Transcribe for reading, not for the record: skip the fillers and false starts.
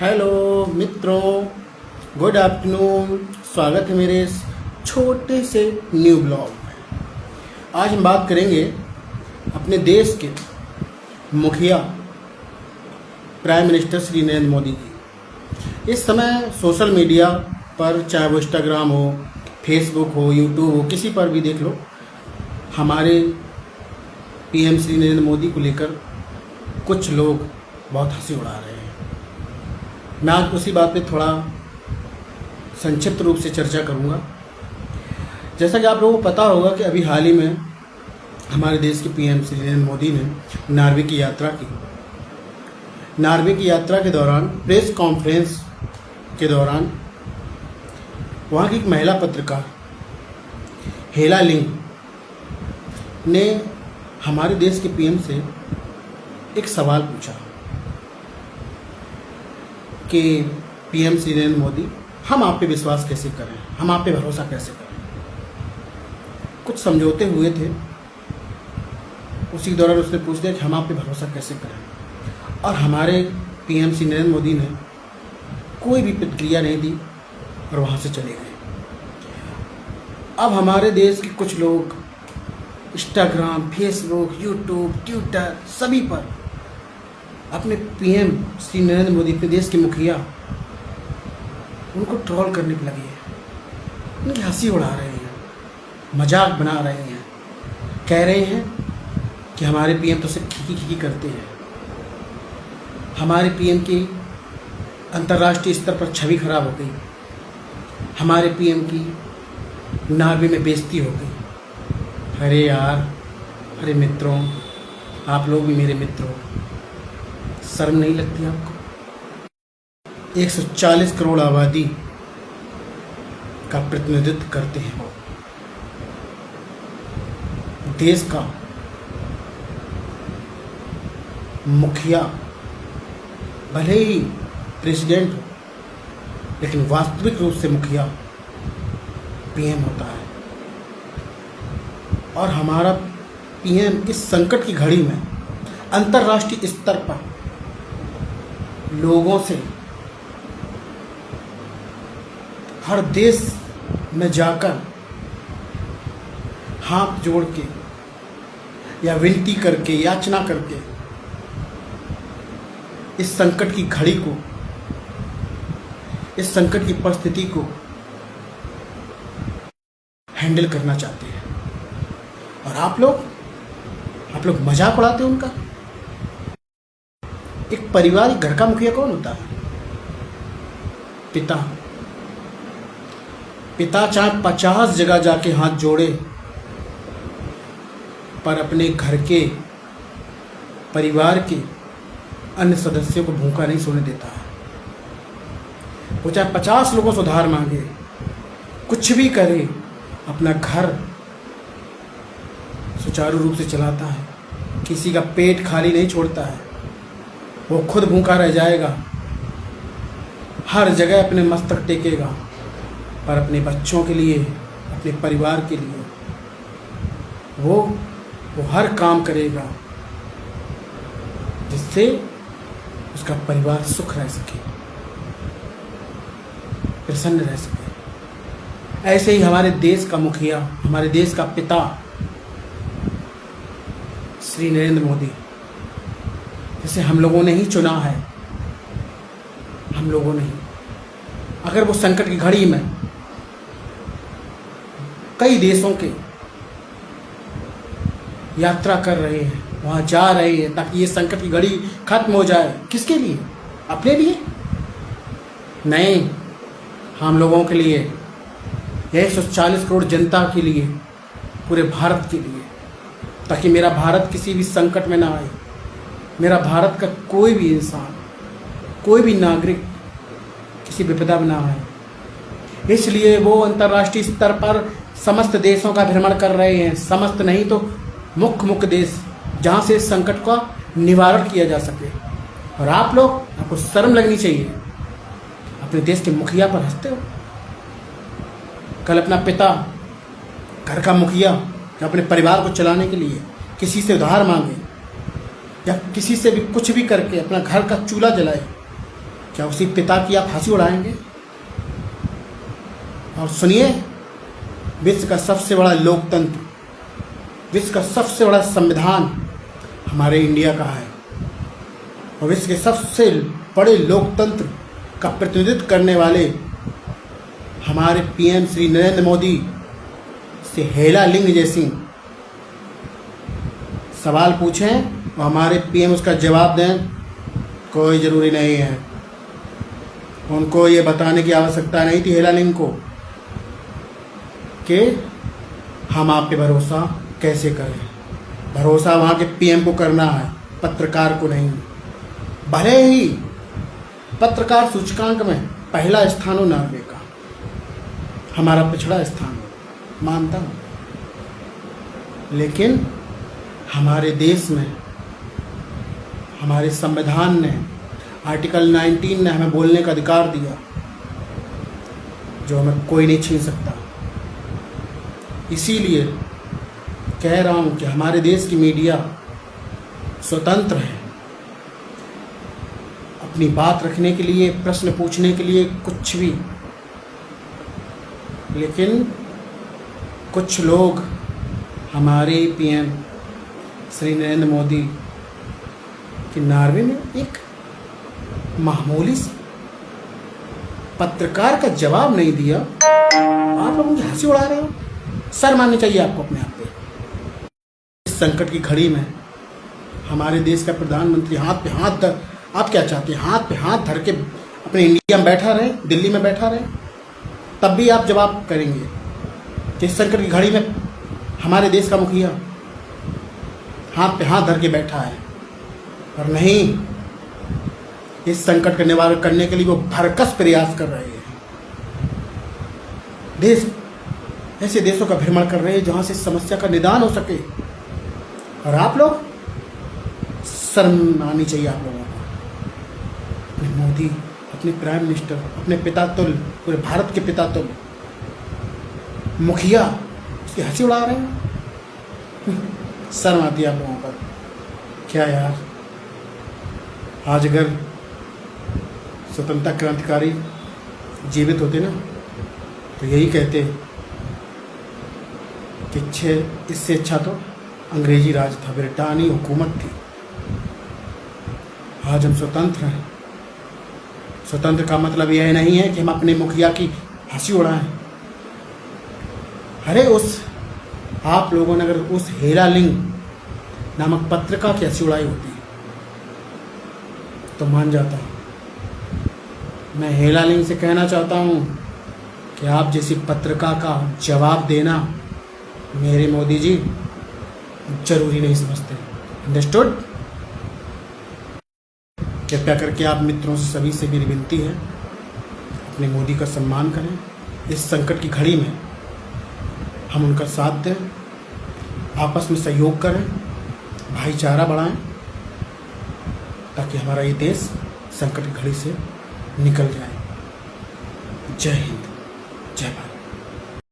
Hello मित्रों, good afternoon. स्वागत है मेरे इस छोटे से न्यू ब्लॉग में। आज हम बात करेंगे अपने देश के मुखिया प्राइम मिनिस्टर श्री नरेंद्र मोदी की। इस समय सोशल मीडिया पर, चाहे वो इंस्टाग्राम हो, फेसबुक हो, यूट्यूब हो, किसी पर भी देख लो, हमारे पीएम श्री नरेंद्र मोदी को लेकर कुछ लोग बहुत हंसी उड़ा रहे हैं। मैं आज उसी बात पे थोड़ा संक्षिप्त रूप से चर्चा करूंगा। जैसा कि आप लोगों को पता होगा कि अभी हाल ही में हमारे देश के पीएम श्री नरेंद्र मोदी ने नॉर्वे की यात्रा की। नॉर्वे की यात्रा के दौरान, प्रेस कॉन्फ्रेंस के दौरान, वहाँ की एक महिला पत्रकार हेला लिंग ने हमारे देश के पीएम से एक सवाल पूछा कि पीएम श्री नरेंद्र मोदी, हम आप पे विश्वास कैसे करें, हम आप पे भरोसा कैसे करें। कुछ समझौते हुए थे, उसी के दौरान उसने पूछ दिया कि हम आप पे भरोसा कैसे करें। और हमारे पीएम श्री नरेंद्र मोदी ने कोई भी प्रतिक्रिया नहीं दी और वहाँ से चले गए। अब हमारे देश के कुछ लोग इंस्टाग्राम, फेसबुक, यूट्यूब, ट्विटर सभी पर अपने पीएम श्री नरेंद्र मोदी, अपने देश के मुखिया, उनको ट्रोल करने पे लगे हैं, उनकी हंसी उड़ा रहे हैं, मजाक बना रहे हैं, कह रहे हैं कि हमारे पीएम तो सिर्फ खिकी खिकी करते हैं, हमारे पीएम की अंतर्राष्ट्रीय स्तर पर छवि खराब हो गई, हमारे पीएम की नॉर्वे में बेइज्जती हो गई। अरे यार, अरे मित्रों, आप लोग भी मेरे मित्र हो, शर्म नहीं लगती आपको? 140 करोड़ आबादी का प्रतिनिधित्व करते हैं, देश का मुखिया, भले ही प्रेसिडेंट हो, लेकिन वास्तविक रूप से मुखिया पीएम होता है। और हमारा पीएम इस संकट की घड़ी में अंतर्राष्ट्रीय स्तर पर लोगों से, हर देश में जाकर हाथ जोड़ के या विनती करके, याचना करके इस संकट की घड़ी को, इस संकट की परिस्थिति को हैंडल करना चाहते हैं। और आप लोग मजाक उड़ाते हो उनका। एक परिवार, एक घर का मुखिया कौन होता है? पिता चाहे 50 जगह जाके हाथ जोड़े, पर अपने घर के, परिवार के अन्य सदस्यों को भूखा नहीं सोने देता है। वो चाहे 50 लोगों से उधार मांगे, कुछ भी करे, अपना घर सुचारू रूप से चलाता है, किसी का पेट खाली नहीं छोड़ता है। वो खुद भूखा रह जाएगा, हर जगह अपने मस्तक टेकेगा, पर अपने बच्चों के लिए, अपने परिवार के लिए वो हर काम करेगा जिससे उसका परिवार सुख रह सके, प्रसन्न रह सके। ऐसे ही हमारे देश का मुखिया, हमारे देश का पिता श्री नरेंद्र मोदी, जिसे हम लोगों ने ही चुना है, हम लोगों ने ही, अगर वो संकट की घड़ी में कई देशों के यात्रा कर रहे हैं, वहाँ जा रहे हैं ताकि ये संकट की घड़ी खत्म हो जाए, किसके लिए? अपने लिए नहीं, हम लोगों के लिए, 140 करोड़ जनता के लिए, पूरे भारत के लिए, ताकि मेरा भारत किसी भी संकट में ना आए, मेरा भारत का कोई भी इंसान, कोई भी नागरिक किसी विपदा में ना आए। इसलिए वो अंतर्राष्ट्रीय स्तर पर समस्त देशों का भ्रमण कर रहे हैं, समस्त नहीं तो मुख्य देश, जहाँ से इस संकट का निवारण किया जा सके। और आपको शर्म लगनी चाहिए, अपने देश के मुखिया पर हंसते हो। कल अपना पिता, घर का मुखिया, जो अपने परिवार को चलाने के लिए किसी से उधार मांगे या किसी से भी कुछ भी करके अपना घर का चूल्हा जलाए, क्या उसी पिता की आप हंसी उड़ाएंगे? और सुनिए, विश्व का सबसे बड़ा लोकतंत्र, विश्व का सबसे बड़ा संविधान हमारे इंडिया का है, और विश्व के सबसे बड़े लोकतंत्र का प्रतिनिधित्व करने वाले हमारे पीएम श्री नरेंद्र मोदी से हेला लिंग जैसी सवाल पूछें और हमारे पीएम उसका जवाब दें, कोई ज़रूरी नहीं है। उनको ये बताने की आवश्यकता नहीं थी हेला लिंग को कि हम आप पे भरोसा कैसे करें। भरोसा वहाँ के पीएम को करना है, पत्रकार को नहीं। भले ही पत्रकार सूचकांक में पहला स्थान हो नॉर्वे का, हमारा पिछड़ा स्थान हो, मानता हूँ, लेकिन हमारे देश में हमारे संविधान ने आर्टिकल 19 ने हमें बोलने का अधिकार दिया, जो हमें कोई नहीं छीन सकता। इसीलिए कह रहा हूँ कि हमारे देश की मीडिया स्वतंत्र है, अपनी बात रखने के लिए, प्रश्न पूछने के लिए, कुछ भी। लेकिन कुछ लोग हमारे पीएम श्री नरेंद्र मोदी कि नॉर्वे में एक मामूली सी पत्रकार का जवाब नहीं दिया, आप लोग मुझे हंसी उड़ा रहे हो। सर माननी चाहिए आपको अपने आप पे। इस संकट की घड़ी में हमारे देश का प्रधानमंत्री हाथ पे हाथ धर, आप क्या चाहते हैं, हाथ पे हाथ धर के अपने इंडिया में बैठा रहे, दिल्ली में बैठा रहे, तब भी आप जवाब करेंगे कि इस संकट की घड़ी में हमारे देश का मुखिया हाथ पे हाथ धर के बैठा है। और नहीं, इस संकट का निवारण करने के लिए वो भरकस प्रयास कर रहे हैं। देश ऐसे देशों का भ्रमण कर रहे हैं जहां से समस्या का निदान हो सके, और आप लोग, शर्म आनी चाहिए आप लोगों को। अपने मोदी, अपने प्राइम मिनिस्टर, अपने पिता तुल्य, पूरे भारत के पिता तुल्य मुखिया उसकी हंसी उड़ा रहे हैं। शर्म आती है आप लोगों पर। क्या यार, आज अगर स्वतंत्रता क्रांतिकारी जीवित होते ना तो यही कहते कि इससे अच्छा तो अंग्रेजी राज था, ब्रिटानी हुकूमत थी। आज हम स्वतंत्र हैं। स्वतंत्र का मतलब यह नहीं है कि हम अपने मुखिया की हंसी उड़ाएं। अरे आप लोगों ने अगर उस हेला लिंग नामक पत्रिका की हंसी उड़ाई होती तो मान जाता। मैं हेला लिंग से कहना चाहता हूँ कि आप जैसी पत्रिका का जवाब देना मेरे मोदी जी जरूरी नहीं समझते। अंडरस्टूड? कृपया करके आप मित्रों से, सभी से मेरी विनती है, अपने मोदी का सम्मान करें। इस संकट की घड़ी में हम उनका साथ दें, आपस में सहयोग करें, भाईचारा बढ़ाएं, ताकि हमारा ये देश संकट की घड़ी से निकल जाए। जय हिंद, जय भारत।